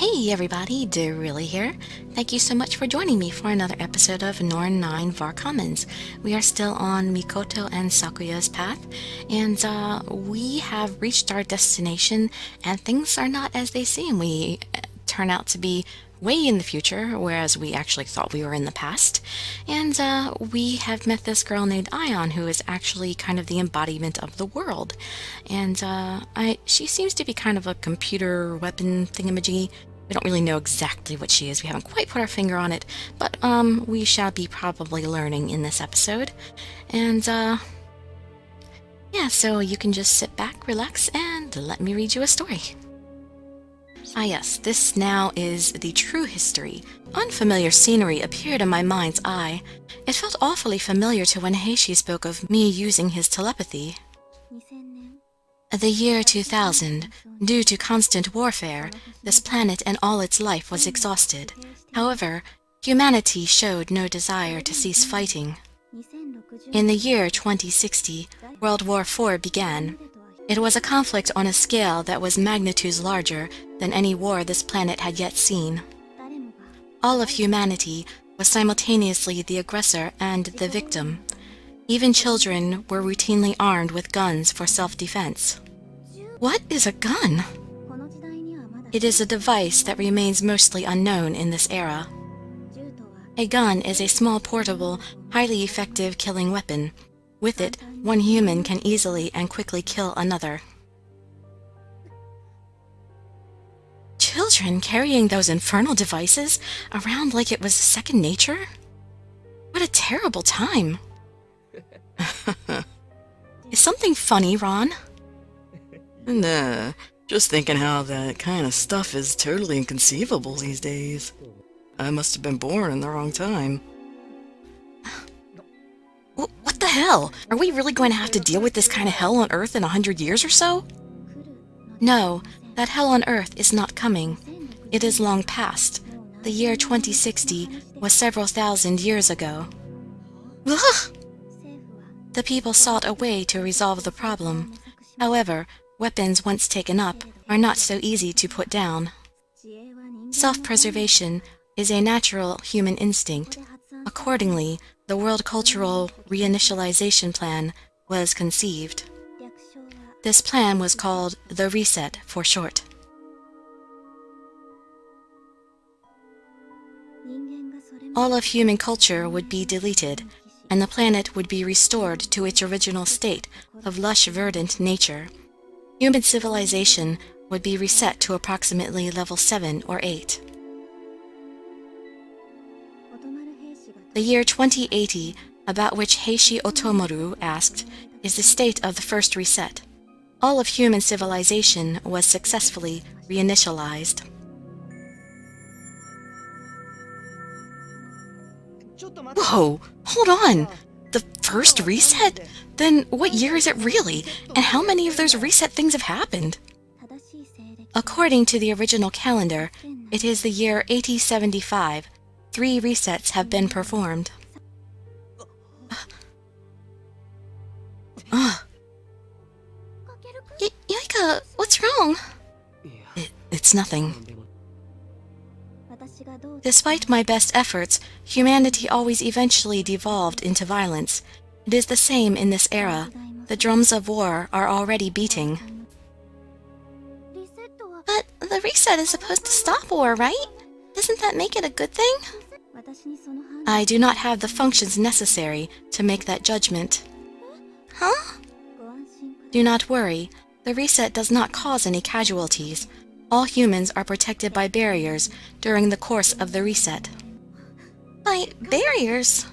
Hey everybody, Dirili here. Thank you so much for joining me for another episode of Norn9 VAR Commons. We are still on Mikoto and Sakuya's path, and we have reached our destination, and things are not as they seem. We turn out to be way in the future, whereas we actually thought we were in the past. And we have met this girl named Ion, who is actually kind of the embodiment of the world. And she seems to be kind of a computer weapon thingamajiggy. We don't really know exactly what she is. We haven't quite put our finger on it, but we shall be probably learning in this episode. And yeah, so you can just sit back, relax, and let me read you a story. Ah yes, this now is the true history. Unfamiliar scenery appeared in my mind's eye. It felt awfully familiar to when Heishi spoke of me using his telepathy. The year 2000. Due to constant warfare, this planet and all its life was exhausted. However, humanity showed no desire to cease fighting. In the year 2060, World War IV began. It was a conflict on a scale that was magnitudes larger than any war this planet had yet seen. All of humanity was simultaneously the aggressor and the victim. Even children were routinely armed with guns for self-defense. What is a gun? It is a device that remains mostly unknown in this era. A gun is a small, portable, highly effective killing weapon. With it, one human can easily and quickly kill another. Children carrying those infernal devices around like it was second nature? What a terrible time! Is something funny, Ron? Nah, just thinking how that kind of stuff is totally inconceivable these days. I must have been born in the wrong time. What the hell? Are we really going to have to deal with this kind of hell on Earth in 100 years or so? No, that hell on Earth is not coming. It is long past. The year 2060 was several thousand years ago. Ugh! The people sought a way to resolve the problem. However, weapons once taken up are not so easy to put down. Self-preservation is a natural human instinct. Accordingly, the World Cultural Reinitialization Plan was conceived. This plan was called the Reset for short. All of human culture would be deleted, and the planet would be restored to its original state of lush, verdant nature. Human civilization would be reset to approximately level 7 or 8. The year 2080, about which Heishi Otomoru asked, is the state of the first reset. All of human civilization was successfully reinitialized. Whoa! Hold on! The first reset? Then what year is it really? And how many of those reset things have happened? According to the original calendar, it is the year 8075. 3 resets have been performed. Yaika, what's wrong? It's nothing. Despite my best efforts, humanity always eventually devolved into violence. It is the same in this era. The drums of war are already beating. But the reset is supposed to stop war, right? Doesn't that make it a good thing? I do not have the functions necessary to make that judgment. Huh? Do not worry. The reset does not cause any casualties. All humans are protected by barriers during the course of the reset. By barriers?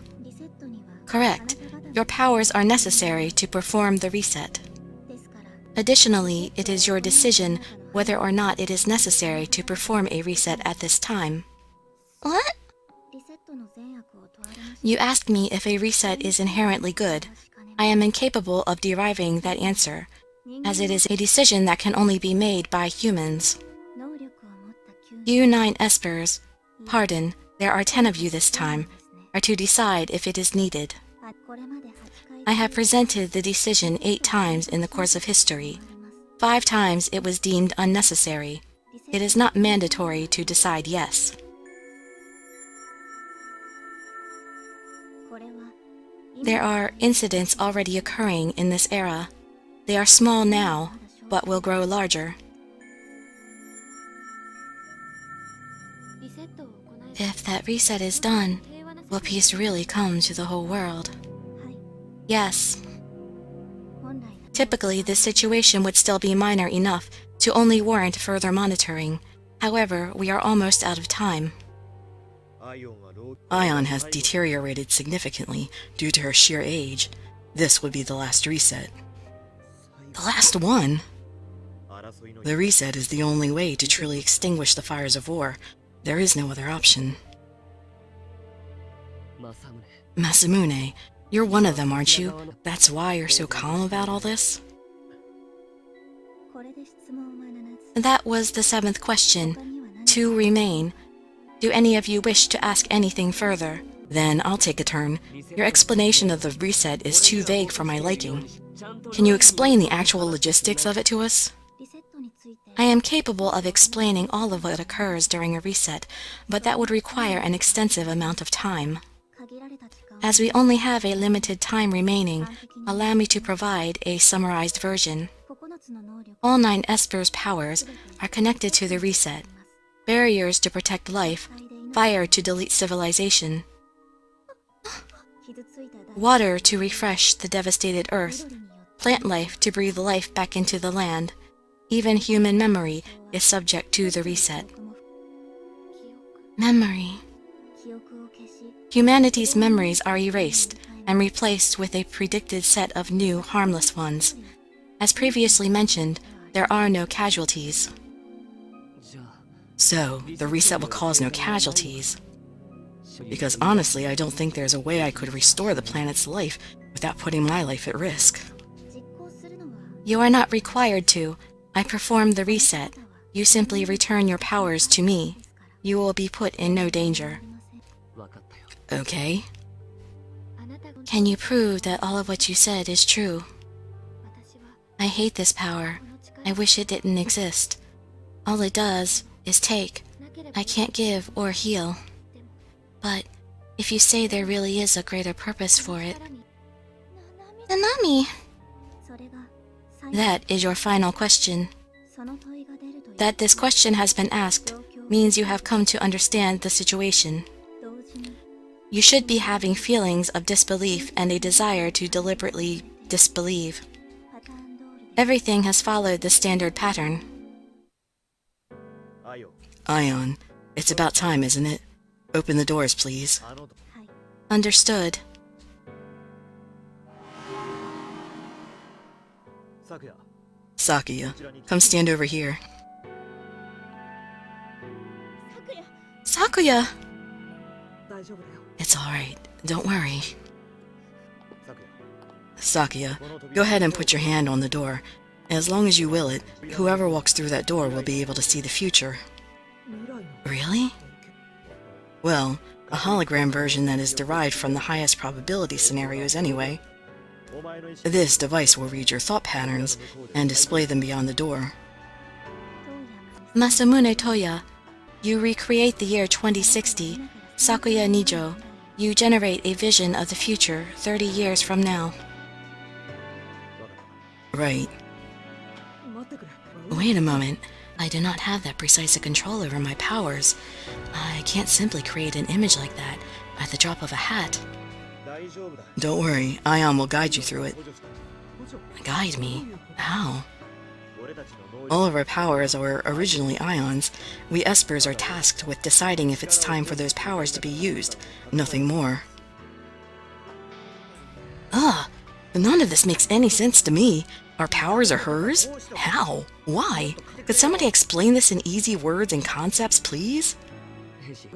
Correct. Your powers are necessary to perform the reset. Additionally, it is your decision whether or not it is necessary to perform a reset at this time. What? You asked me if a reset is inherently good. I am incapable of deriving that answer, as it is a decision that can only be made by humans. You 9 espers, pardon, there are 10 of you this time, are to decide if it is needed. I have presented the decision 8 times in the course of history. 5 times it was deemed unnecessary. It is not mandatory to decide yes. There are incidents already occurring in this era. They are small now, but will grow larger. If that reset is done, will peace really come to the whole world? Yes. Typically, this situation would still be minor enough to only warrant further monitoring. However, we are almost out of time. Ion has deteriorated significantly due to her sheer age. This would be the last reset. The last one? The reset is the only way to truly extinguish the fires of war. There is no other option. Masamune, you're one of them, aren't you? That's why you're so calm about all this? That was the 7th question. 2 remain. Do any of you wish to ask anything further? Then I'll take a turn. Your explanation of the reset is too vague for my liking. Can you explain the actual logistics of it to us? I am capable of explaining all of what occurs during a reset, but that would require an extensive amount of time. As we only have a limited time remaining, allow me to provide a summarized version. All 9 Esper's powers are connected to the reset. Barriers to protect life, fire to delete civilization, water to refresh the devastated earth, plant life to breathe life back into the land. Even human memory is subject to the reset. Memory. Humanity's memories are erased and replaced with a predicted set of new, harmless ones. As previously mentioned, there are no casualties. So, the reset will cause no casualties. Because honestly, I don't think there's a way I could restore the planet's life without putting my life at risk. You are not required to. I perform the reset. You simply return your powers to me. You will be put in no danger. Okay. Can you prove that all of what you said is true? I hate this power. I wish it didn't exist. All it does is take. I can't give or heal. But if you say there really is a greater purpose for it... Nanami! That is your final question. That this question has been asked means you have come to understand the situation. You should be having feelings of disbelief and a desire to deliberately disbelieve. Everything has followed the standard pattern. Ion, it's about time, isn't it? Open the doors, please. Understood. Sakuya, come stand over here. Sakuya! It's alright, don't worry. Sakuya, go ahead and put your hand on the door. As long as you will it, whoever walks through that door will be able to see the future. Really? Well, a hologram version that is derived from the highest probability scenarios anyway. This device will read your thought patterns and display them beyond the door. Masamune Toya, you recreate the year 2060. Sakuya Nijo, you generate a vision of the future 30 years from now. Right. Wait a moment. I do not have that precise a control over my powers. I can't simply create an image like that at the drop of a hat. Don't worry, Ion will guide you through it. Guide me? How? All of our powers were originally ions. We Espers are tasked with deciding if it's time for those powers to be used. Nothing more. Ugh! None of this makes any sense to me. Our powers are hers? How? Why? Could somebody explain this in easy words and concepts, please?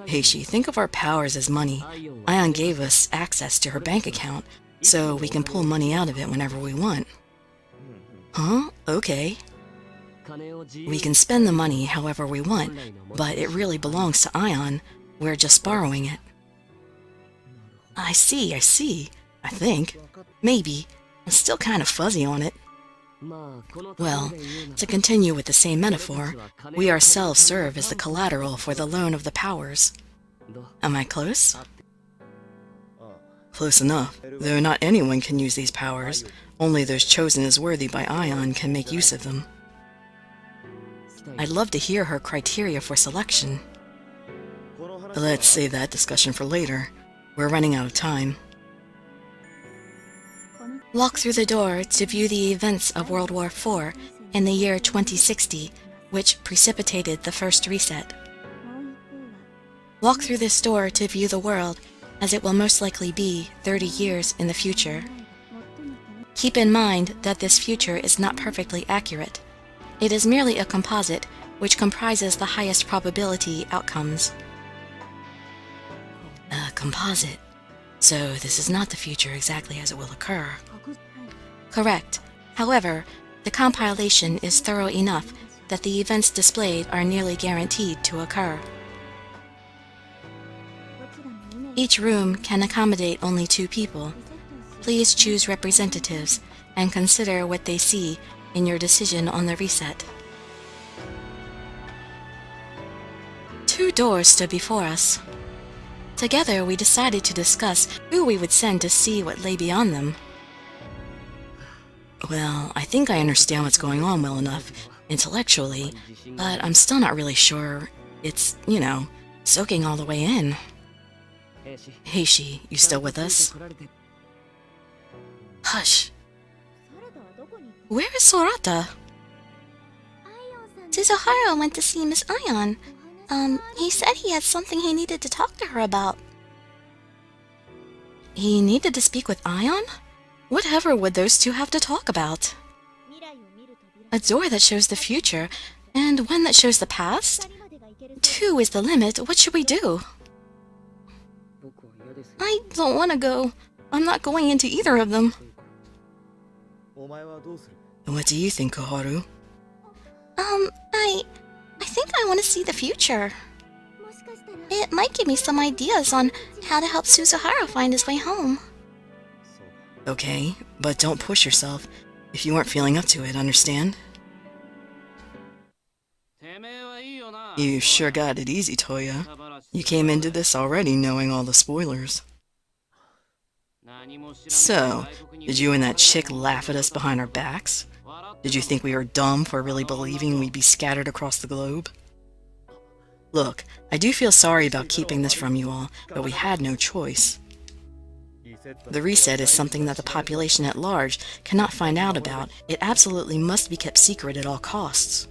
Heishi, think of our powers as money. Ion gave us access to her bank account, so we can pull money out of it whenever we want. Huh? Okay. We can spend the money however we want, but it really belongs to Ion. We're just borrowing it. I see. I think. Maybe. I'm still kind of fuzzy on it. Well, to continue with the same metaphor, we ourselves serve as the collateral for the loan of the powers. Am I close? Close enough, though not anyone can use these powers. Only those chosen as worthy by Ion can make use of them. I'd love to hear her criteria for selection. Let's save that discussion for later. We're running out of time. Walk through the door to view the events of World War IV in the year 2060, which precipitated the first reset. Walk through this door to view the world, as it will most likely be 30 years in the future. Keep in mind that this future is not perfectly accurate. It is merely a composite, which comprises the highest probability outcomes. A composite. So this is not the future exactly as it will occur. Correct. However, the compilation is thorough enough that the events displayed are nearly guaranteed to occur. Each room can accommodate only 2 people. Please choose representatives and consider what they see in your decision on the reset. 2 doors stood before us. Together, we decided to discuss who we would send to see what lay beyond them. Well, I think I understand what's going on well enough, intellectually, but I'm still not really sure it's, soaking all the way in. Heishi, you still with us? Hush! Where is Sorata? Suzuhara went to see Miss Ion. He said he had something he needed to talk to her about. He needed to speak with Ion? Whatever would those 2 have to talk about? A door that shows the future, and one that shows the past? 2 is the limit. What should we do? I don't want to go. I'm not going into either of them. What do you think, Koharu? I think I want to see the future. It might give me some ideas on how to help Suzuhara find his way home. Okay, but don't push yourself. If you weren't feeling up to it, understand? You sure got it easy, Toya. You came into this already knowing all the spoilers. So, did you and that chick laugh at us behind our backs? Did you think we were dumb for really believing we'd be scattered across the globe? Look, I do feel sorry about keeping this from you all, but we had no choice. The reset is something that the population at large cannot find out about. It absolutely must be kept secret at all costs.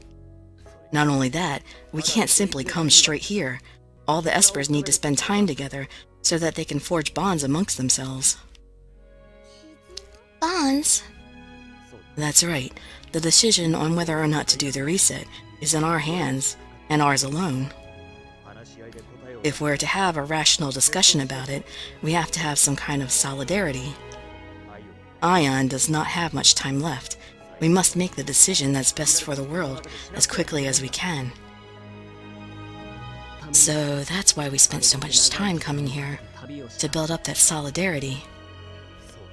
Not only that, we can't simply come straight here. All the Espers need to spend time together so that they can forge bonds amongst themselves. Bonds? That's right. The decision on whether or not to do the reset is in our hands, and ours alone. If we're to have a rational discussion about it, we have to have some kind of solidarity. Ion does not have much time left. We must make the decision that's best for the world as quickly as we can. So that's why we spent so much time coming here, to build up that solidarity.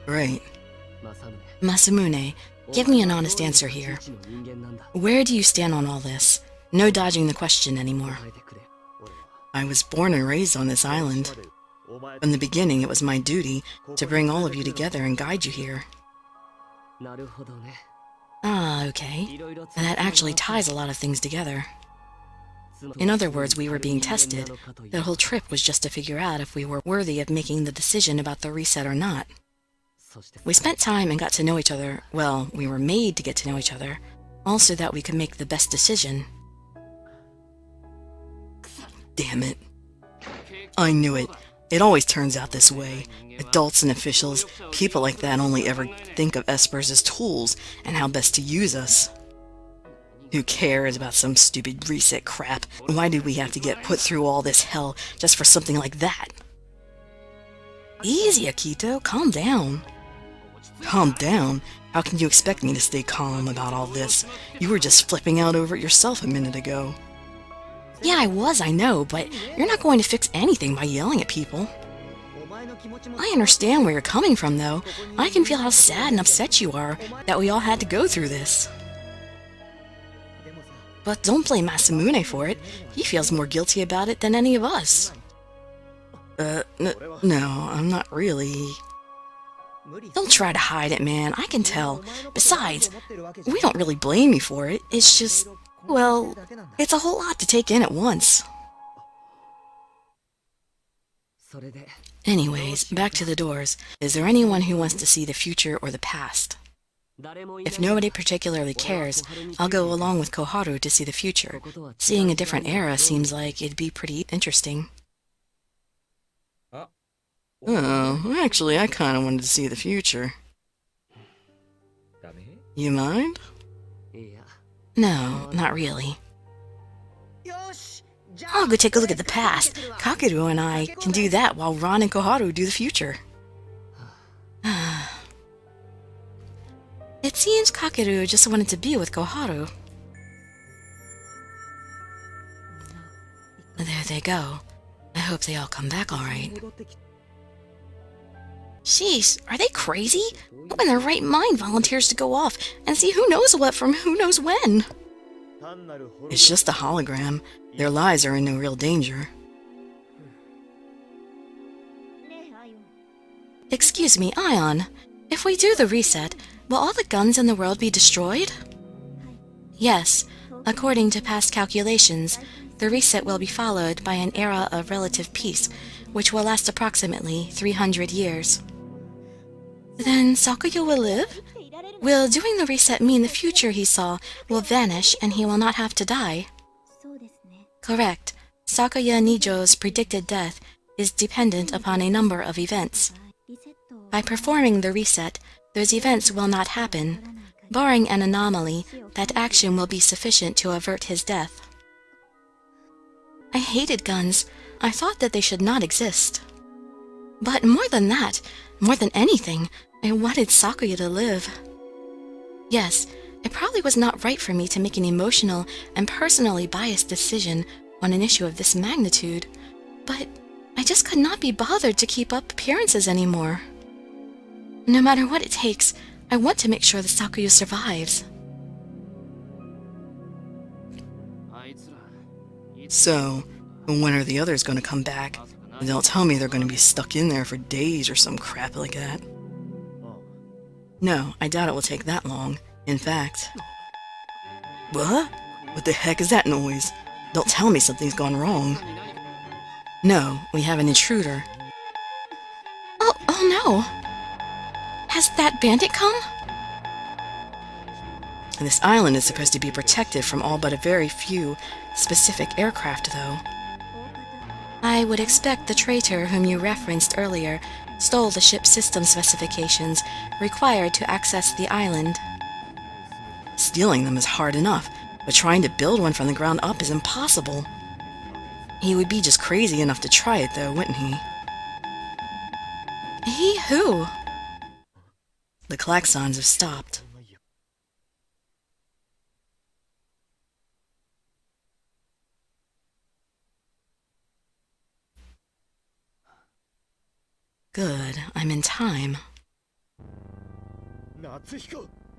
Right. Masamune, give me an honest answer here. Where do you stand on all this? No dodging the question anymore. I was born and raised on this island. From the beginning, it was my duty to bring all of you together and guide you here. Ah, okay. That actually ties a lot of things together. In other words, we were being tested. The whole trip was just to figure out if we were worthy of making the decision about the reset or not. We spent time and got to know each other. Well, we were made to get to know each other, all so that we could make the best decision. Damn it. I knew it. It always turns out this way. Adults and officials, people like that only ever think of Espers as tools and how best to use us. Who cares about some stupid reset crap? Why did we have to get put through all this hell just for something like that? Easy, Akito. Calm down. Calm down? How can you expect me to stay calm about all this? You were just flipping out over it yourself a minute ago. Yeah, I know, but you're not going to fix anything by yelling at people. I understand where you're coming from, though. I can feel how sad and upset you are that we all had to go through this. But don't blame Masamune for it. He feels more guilty about it than any of us. No, I'm not really. Don't try to hide it, man. I can tell. Besides, we don't really blame you for it. It's just, well, it's a whole lot to take in at once. Anyways, back to the doors. Is there anyone who wants to see the future or the past? If nobody particularly cares, I'll go along with Koharu to see the future. Seeing a different era seems like it'd be pretty interesting. Oh, actually, I kinda wanted to see the future. You mind? No, not really. I'll go take a look at the past. Kakeru and I can do that while Ron and Koharu do the future. It seems Kakeru just wanted to be with Koharu. There they go. I hope they all come back alright. Sheesh, are they crazy? Who in their right mind volunteers to go off and see who knows what from who knows when? It's just a hologram. Their lives are in no real danger. Excuse me, Ion. If we do the reset, will all the guns in the world be destroyed? Yes. According to past calculations, the reset will be followed by an era of relative peace, which will last approximately 300 years. Then Sakuya will live? Will doing the reset mean the future he saw will vanish and he will not have to die? Correct. Sakuya Nijo's predicted death is dependent upon a number of events. By performing the reset, those events will not happen. Barring an anomaly, that action will be sufficient to avert his death. I hated guns. I thought that they should not exist. But more than that, more than anything, I wanted Sakuya to live. Yes, it probably was not right for me to make an emotional and personally biased decision on an issue of this magnitude, but I just could not be bothered to keep up appearances anymore. No matter what it takes, I want to make sure that Sakuya survives. So, when are the others going to come back? Don't tell me they're going to be stuck in there for days or some crap like that. No, I doubt it will take that long. In fact... What? What the heck is that noise? Don't tell me something's gone wrong. No, we have an intruder. Oh no! Has that bandit come? This island is supposed to be protected from all but a very few specific aircraft, though. I would expect the traitor whom you referenced earlier stole the ship's system specifications required to access the island. Stealing them is hard enough, but trying to build one from the ground up is impossible. He would be just crazy enough to try it, though, wouldn't he? He who? The klaxons have stopped. Good, I'm in time.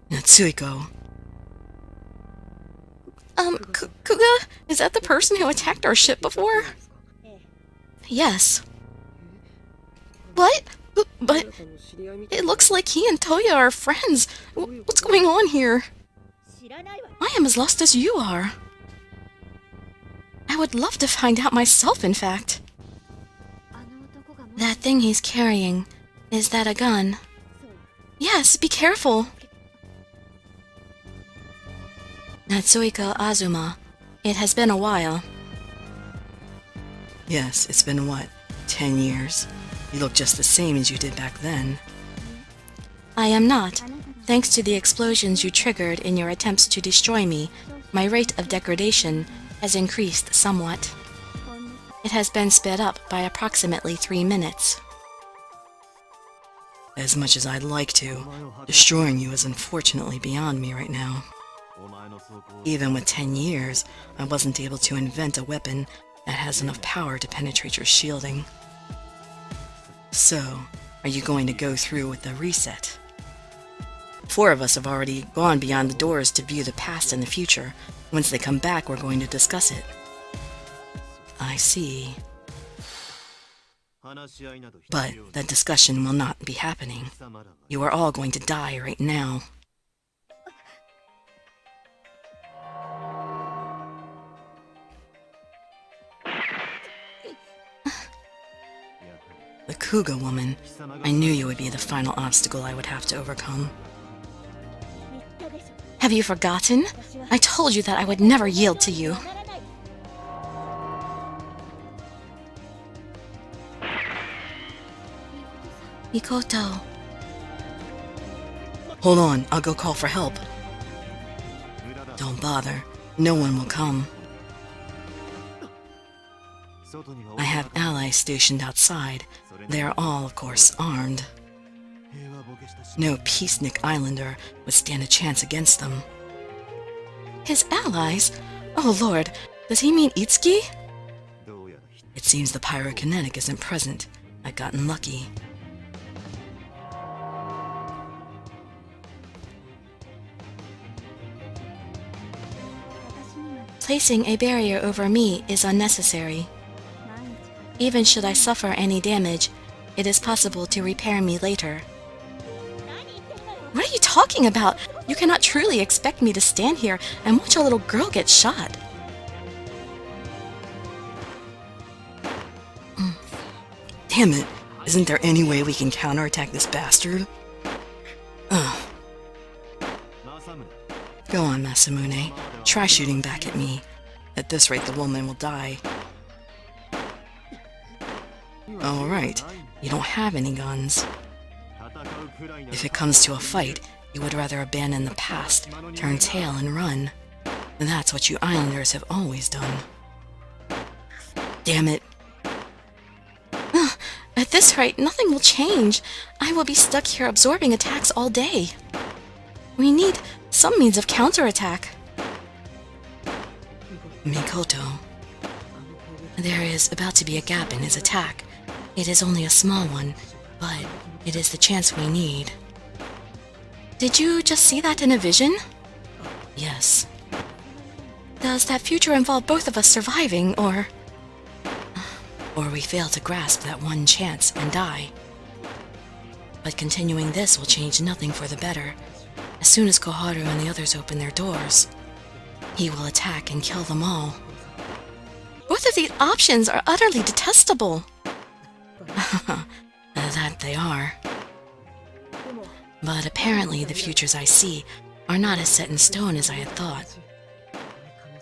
Natsuhiko. Kuga? Is that the person who attacked our ship before? Yes. What? But it looks like he and Toya are friends. What's going on here? I am as lost as you are. I would love to find out myself, in fact. That thing he's carrying, is that a gun? Yes, be careful. Natsuhiko Azuma. It has been a while. Yes, it's been what, 10 years? You look just the same as you did back then. I am not. Thanks to the explosions you triggered in your attempts to destroy me, my rate of degradation has increased somewhat. It has been sped up by approximately 3 minutes. As much as I'd like to, destroying you is unfortunately beyond me right now. Even with 10 years, I wasn't able to invent a weapon that has enough power to penetrate your shielding. So, are you going to go through with the reset? 4 of us have already gone beyond the doors to view the past and the future. Once they come back, we're going to discuss it. I see. But that discussion will not be happening. You are all going to die right now. The Kuga woman. I knew you would be the final obstacle I would have to overcome. Have you forgotten? I told you that I would never yield to you. Mikoto. Hold on, I'll go call for help. Don't bother. No one will come. I have allies stationed outside. They are all, of course, armed. No peacenik islander would stand a chance against them. His allies? Oh lord, does he mean Itsuki? It seems the pyrokinetic isn't present. I've gotten lucky. Placing a barrier over me is unnecessary. Even should I suffer any damage, it is possible to repair me later. What are you talking about? You cannot truly expect me to stand here and watch a little girl get shot. Damn it! Isn't there any way we can counterattack this bastard? Ugh. Go on, Masamune. Try shooting back at me. At this rate, the woman will die. Alright, you don't have any guns. If it comes to a fight, you would rather abandon the past, turn tail and run. And that's what you islanders have always done. Damn it. At this rate, nothing will change. I will be stuck here absorbing attacks all day. We need some means of counterattack. Mikoto. There is about to be a gap in his attack. It is only a small one, but it is the chance we need. Did you just see that in a vision? Yes. Does that future involve both of us surviving, or we fail to grasp that one chance and die. But continuing this will change nothing for the better. As soon as Koharu and the others open their doors, he will attack and kill them all. Both of these options are utterly detestable. That they are. But apparently the futures I see are not as set in stone as I had thought.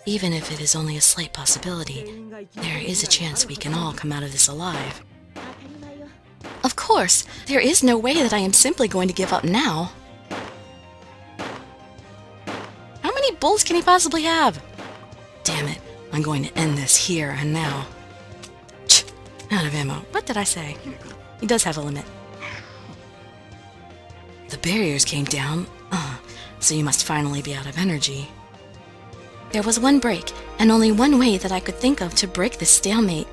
Even if it is only a slight possibility, there is a chance we can all come out of this alive. Of course, there is no way that I am simply going to give up now. How many bulls can he possibly have? Damn it, I'm going to end this here and now. Out of ammo. What did I say? He does have a limit. The barriers came down, so you must finally be out of energy. There was one break, and only one way that I could think of to break this stalemate.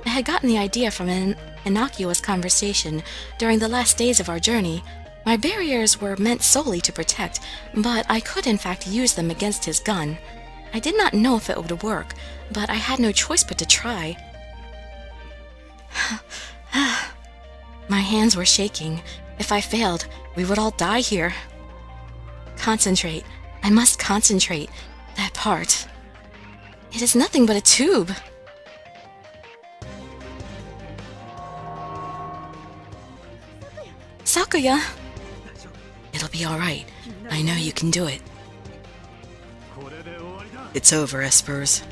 I had gotten the idea from an innocuous conversation during the last days of our journey. My barriers were meant solely to protect, but I could in fact use them against his gun. I did not know if it would work, but I had no choice but to try. My hands were shaking. If I failed, we would all die here. Concentrate. I must concentrate. That part. It is nothing but a tube. Sakuya! It'll be alright. I know you can do it. It's over, Espers.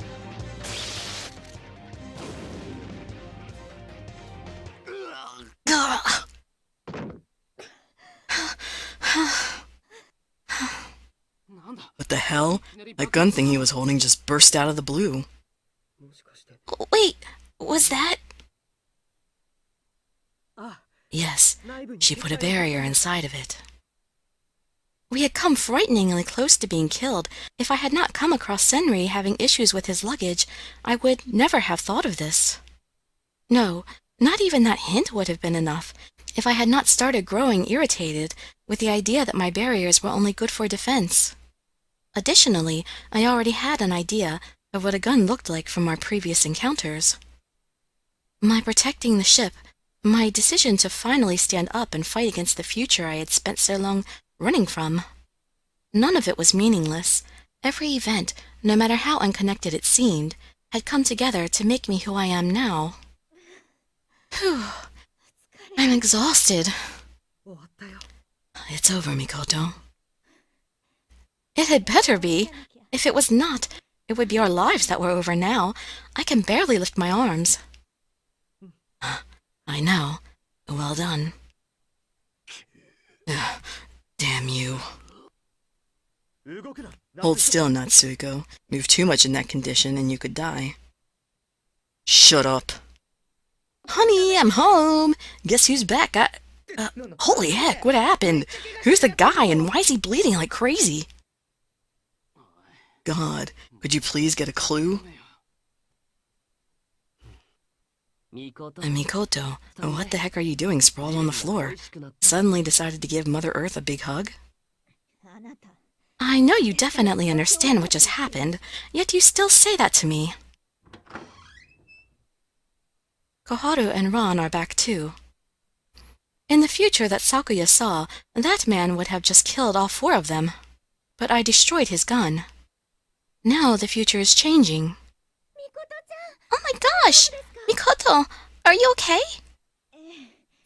What the hell? That gun thing he was holding just burst out of the blue. Wait, was that... Yes, she put a barrier inside of it. We had come frighteningly close to being killed. If I had not come across Senri having issues with his luggage, I would never have thought of this. No, Not even that hint would have been enough if I had not started growing irritated with the idea that my barriers were only good for defense. Additionally, I already had an idea of what a gun looked like from our previous encounters. My protecting the ship, my decision to finally stand up and fight against the future I had spent so long running from. None of it was meaningless. Every event, no matter how unconnected it seemed, had come together to make me who I am now. Whew. I'm exhausted. It's over, Mikoto. It had better be. If it was not, it would be our lives that were over now. I can barely lift my arms. I know. Well done. Damn you. Hold still, Natsuko. Move too much in that condition and you could die. Shut up. Honey, I'm home. Guess who's back? Holy heck, what happened? Who's the guy and why is he bleeding like crazy? God, could you please get a clue? Mikoto, what the heck are you doing sprawled on the floor? Suddenly decided to give Mother Earth a big hug? I know you definitely understand what just happened, yet you still say that to me. Koharu and Ron are back too. In the future that Sakuya saw, that man would have just killed all 4 of them. But I destroyed his gun. Now the future is changing. Oh my gosh! Mikoto, are you okay?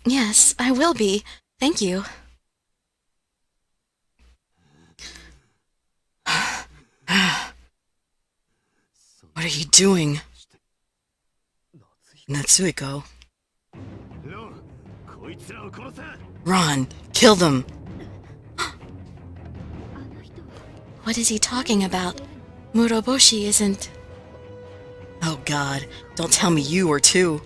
Yes, I will be. Thank you. What are you doing? Natsuko. Ron, kill them! What is he talking about? Muroboshi isn't... Oh God, don't tell me you are too.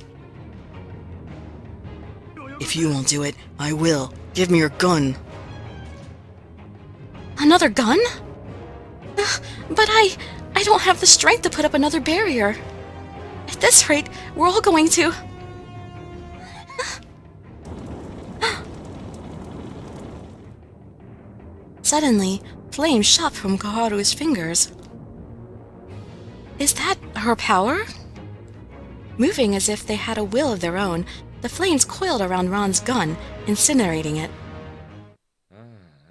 If you won't do it, I will. Give me your gun. Another gun? But I don't have the strength to put up another barrier. At this rate, we're all going to... Suddenly, flames shot from Koharu's fingers. Is that her power? Moving as if they had a will of their own, the flames coiled around Ron's gun, incinerating it.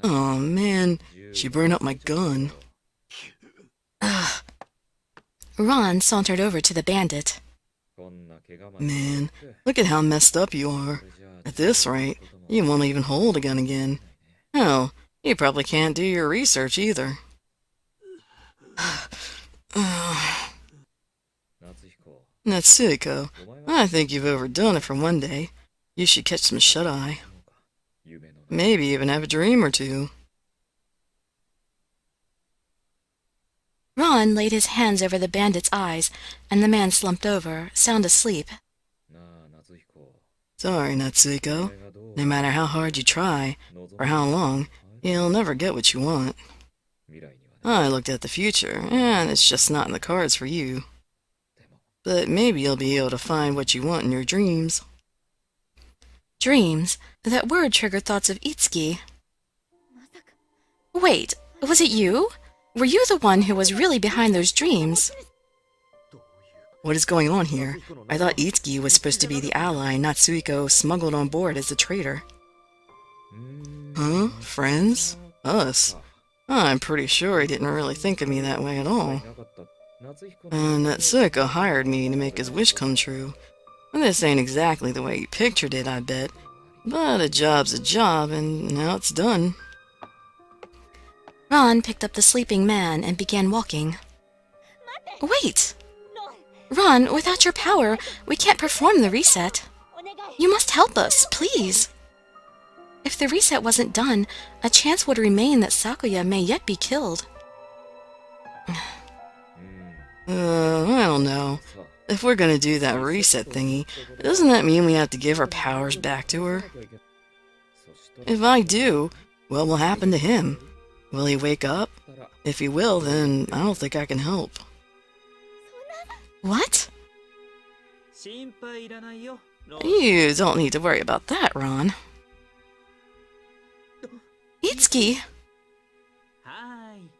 Oh man, she burned up my gun. Ugh. Ron sauntered over to the bandit. Man, look at how messed up you are. At this rate, you won't even hold a gun again. Hell, you probably can't do your research either. Natsuko, I think you've overdone it for one day. You should catch some shut-eye. Maybe even have a dream or two. Ron laid his hands over the bandit's eyes, and the man slumped over, sound asleep. Sorry, Natsuko. No matter how hard you try, or how long, you'll never get what you want. I looked at the future, and it's just not in the cards for you. But maybe you'll be able to find what you want in your dreams. Dreams? That word triggered thoughts of Itsuki. Wait, was it you? Were you the one who was really behind those dreams? What is going on here? I thought Itsuki was supposed to be the ally Natsuko smuggled on board as a traitor. Huh? Friends? Us? I'm pretty sure he didn't really think of me that way at all. Natsuko hired me to make his wish come true. This ain't exactly the way he pictured it, I bet. But a job's a job, and now it's done. Ron picked up the sleeping man and began walking. Wait! Ron, without your power, we can't perform the reset. You must help us, please. If the reset wasn't done, a chance would remain that Sakuya may yet be killed. I don't know. If we're gonna do that reset thingy, doesn't that mean we have to give our powers back to her? If I do, what will happen to him? Will he wake up? If he will, then I don't think I can help. What? You don't need to worry about that, Ron. Itsuki!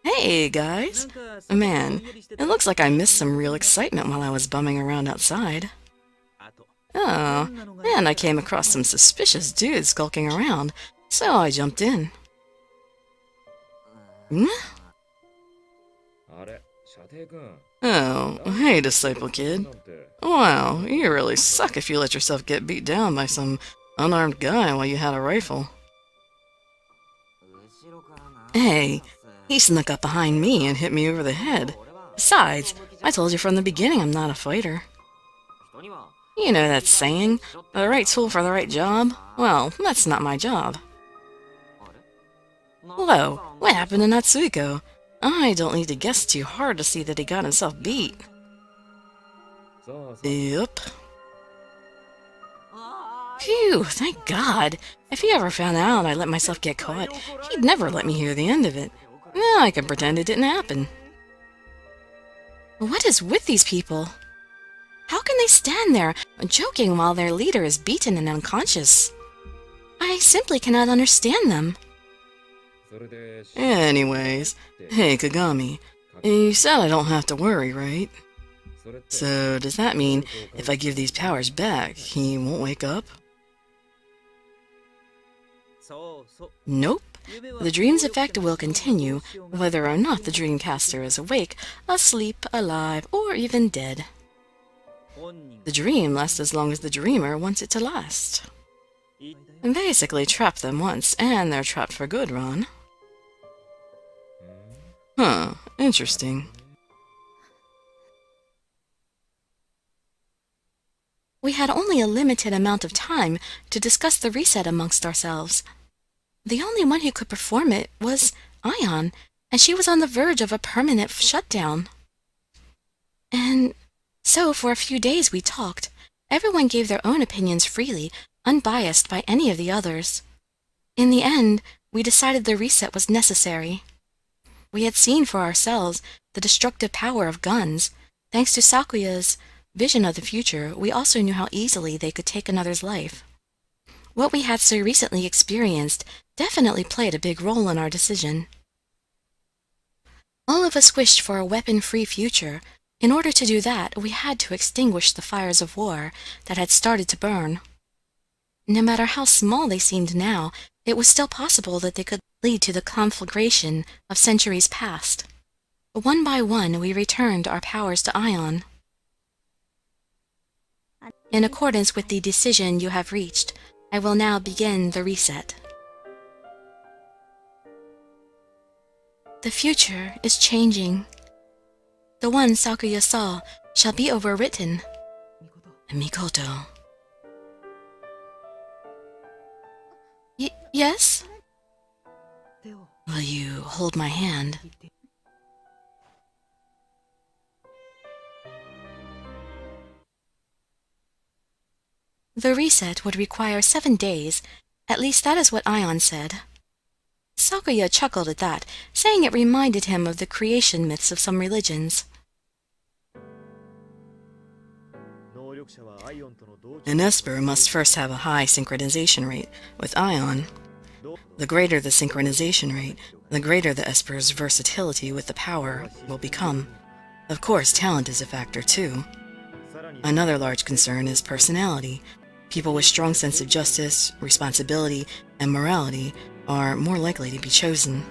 Hey, guys! Man, it looks like I missed some real excitement while I was bumming around outside. Oh, and I came across some suspicious dudes skulking around, so I jumped in. Hmm? Oh, hey, Disciple Kid. Wow, you really suck if you let yourself get beat down by some unarmed guy while you had a rifle. Hey, he snuck up behind me and hit me over the head. Besides, I told you from the beginning I'm not a fighter. You know that saying, the right tool for the right job? Well, that's not my job. Whoa, what happened to Natsuko? I don't need to guess too hard to see that he got himself beat. Yep. Phew, thank God. If he ever found out I let myself get caught, he'd never let me hear the end of it. Now I can pretend it didn't happen. What is with these people? How can they stand there, joking while their leader is beaten and unconscious? I simply cannot understand them. Anyways, hey Kagami, you said I don't have to worry, right? So does that mean if I give these powers back, he won't wake up? Nope. The dream's effect will continue, whether or not the dreamcaster is awake, asleep, alive, or even dead. The dream lasts as long as the dreamer wants it to last. Basically, trap them once, and they're trapped for good, Ron. Huh, interesting. We had only a limited amount of time to discuss the reset amongst ourselves. The only one who could perform it was Ion, and she was on the verge of a permanent shutdown. And so for a few days we talked. Everyone gave their own opinions freely, unbiased by any of the others. In the end, we decided the reset was necessary. We had seen for ourselves the destructive power of guns. Thanks to Sakuya's vision of the future, we also knew how easily they could take another's life. What we had so recently experienced definitely played a big role in our decision. All of us wished for a weapon-free future. In order to do that, we had to extinguish the fires of war that had started to burn. No matter how small they seemed now, it was still possible that they could lead to the conflagration of centuries past. One by one, we returned our powers to Ion. In accordance with the decision you have reached, I will now begin the reset. The future is changing. The one Sakuya saw shall be overwritten. Mikoto. Yes? Will you hold my hand? The reset would require 7 days. At least that is what Ion said. Sakuya chuckled at that, saying it reminded him of the creation myths of some religions. An Esper must first have a high synchronization rate with Ion. The greater the synchronization rate, the greater the Esper's versatility with the power will become. Of course, talent is a factor too. Another large concern is personality. People with strong sense of justice, responsibility, and morality are more likely to be chosen.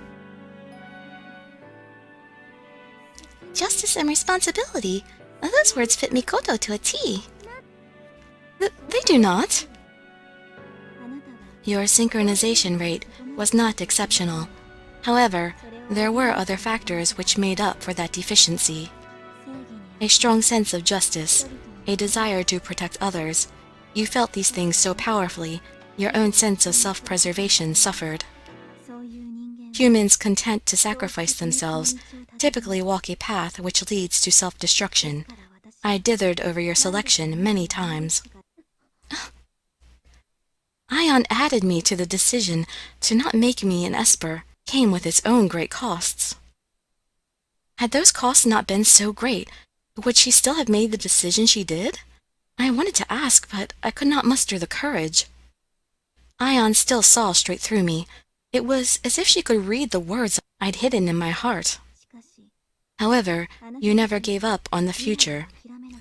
Justice and responsibility. Those words fit Mikoto to a T. They do not. Your synchronization rate was not exceptional. However, there were other factors which made up for that deficiency. A strong sense of justice, a desire to protect others. You felt these things so powerfully, your own sense of self-preservation suffered. Humans content to sacrifice themselves typically walk a path which leads to self-destruction. I dithered over your selection many times. Ion added me to the decision to not make me an Esper came with its own great costs. Had those costs not been so great, would she still have made the decision she did? I wanted to ask, but I could not muster the courage. Ion still saw straight through me. It was as if she could read the words I'd hidden in my heart. However, you never gave up on the future.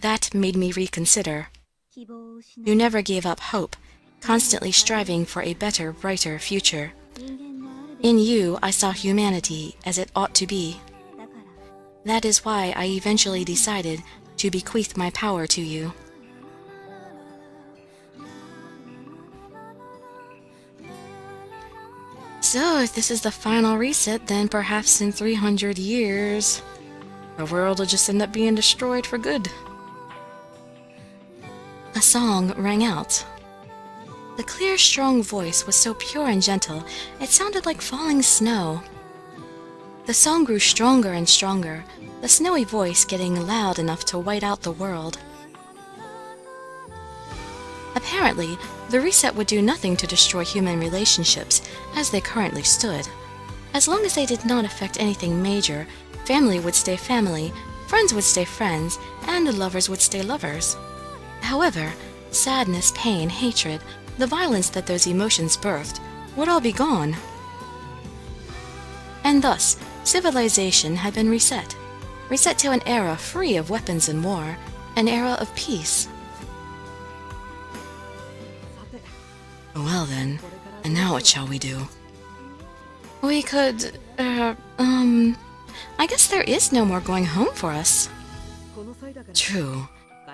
That made me reconsider. You never gave up hope, constantly striving for a better, brighter future. In you, I saw humanity as it ought to be. That is why I eventually decided to bequeath my power to you. So, if this is the final reset, then perhaps in 300 years, the world will just end up being destroyed for good. A song rang out. The clear, strong voice was so pure and gentle, it sounded like falling snow. The song grew stronger and stronger, the snowy voice getting loud enough to white out the world. Apparently, the reset would do nothing to destroy human relationships as they currently stood. As long as they did not affect anything major, family would stay family, friends would stay friends, and lovers would stay lovers. However, sadness, pain, hatred, the violence that those emotions birthed would all be gone. And thus, civilization had been reset. Reset to an era free of weapons and war, an era of peace. Well then, and now what shall we do? We could, I guess there is no more going home for us. True.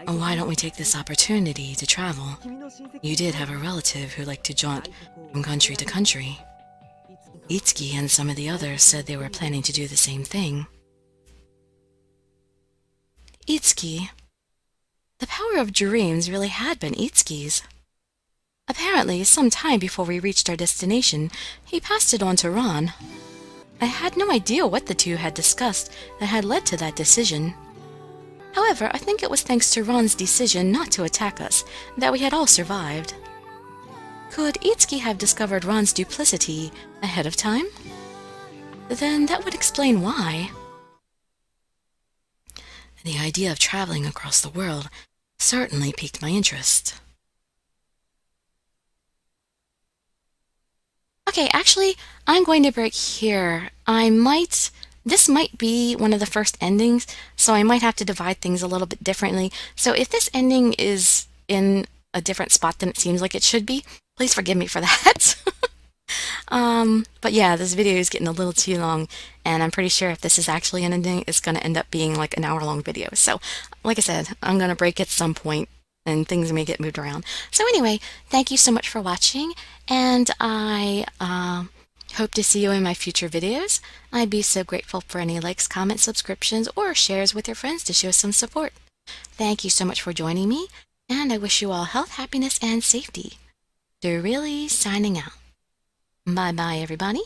Why don't we take this opportunity to travel? You did have a relative who liked to jaunt from country to country. Itsuki and some of the others said they were planning to do the same thing. Itsuki. The power of dreams really had been Itsuki's. Apparently, some time before we reached our destination, he passed it on to Ron. I had no idea what the two had discussed that had led to that decision. However, I think it was thanks to Ron's decision not to attack us that we had all survived. Could Itsuki have discovered Ron's duplicity ahead of time? Then that would explain why. The idea of traveling across the world certainly piqued my interest. Okay, actually, I'm going to break here. This might be one of the first endings, so I might have to divide things a little bit differently. So if this ending is in a different spot than it seems like it should be, please forgive me for that. But yeah, this video is getting a little too long, and I'm pretty sure if this is actually an ending, it's going to end up being like an hour-long video. So, like I said, I'm going to break at some point, and things may get moved around. So anyway, thank you so much for watching, and I hope to see you in my future videos. I'd be so grateful for any likes, comments, subscriptions, or shares with your friends to show some support. Thank you so much for joining me, and I wish you all health, happiness, and safety. Dirili signing out. Bye-bye, everybody.